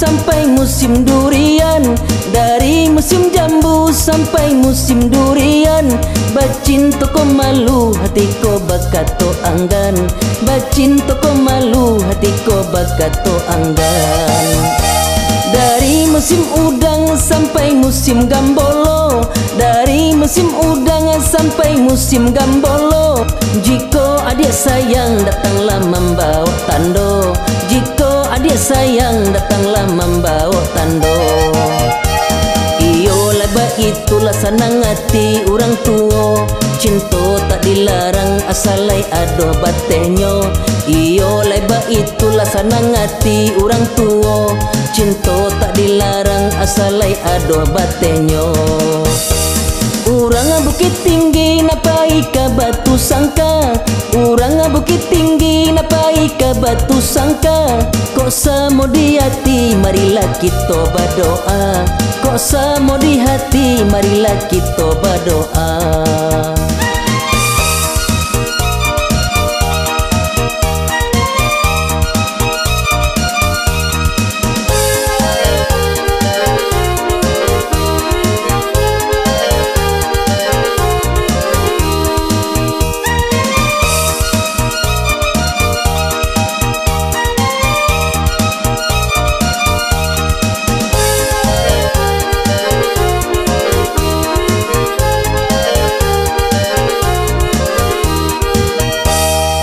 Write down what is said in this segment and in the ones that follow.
sampai musim durian, dari musim jambu sampai musim durian. Bacin toko malu hatiku bakato anggan, bacin toko malu hatiku bakato anggan. Dari musim udang sampai musim gambolo, dari musim udang sampai musim gambolo. Jika adik sayang datanglah membawa tando, jika adik sayang datanglah membawa tando. Iyo laba itulah senang hati orang tua, cinta tak dilarang asalai ado batenyo. Iyo laba itulah senang hati orang tua, cinta tak dilarang asalai ado batenyo. Urang Bukit Tinggi napai ka Batu Sangka, urang Bukit Tinggi napai ka Batu Sangka. Kok samo di hati marilah kita berdoa, kok samo di hati marilah kita berdoa.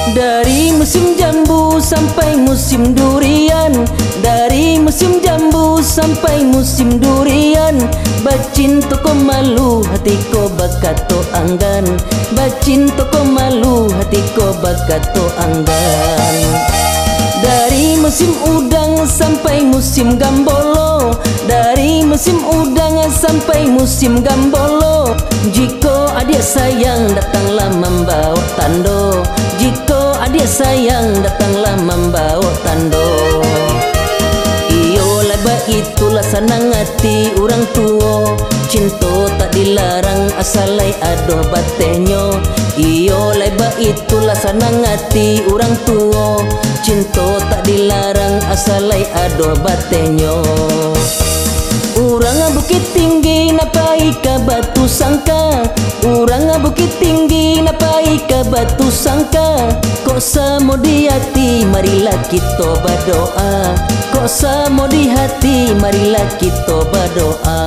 Dari musim jambu sampai musim durian, dari musim jambu sampai musim durian. Bacin toko malu hatiku bakato anggan, bacin toko malu hatiku bakato anggan. Dari musim udang sampai musim gambolo, dari musim udang sampai musim gambolo. Jika adik sayang datanglah membawa tando, jika adik sayang datanglah membawa tando. Iyo laba itulah senang hati orang tua, cinta tak dilarang asalai ado batenyo. Iyo laba itulah senang hati orang tua, cinta tak dilarang asalai ado batenyo. Urang Bukit Tinggi napai ka Batu Sangka, urang Bukit Tinggi napai ka Batu Sangka. Kok samo di hati marilah kita berdoa, kok samo di hati marilah kita berdoa.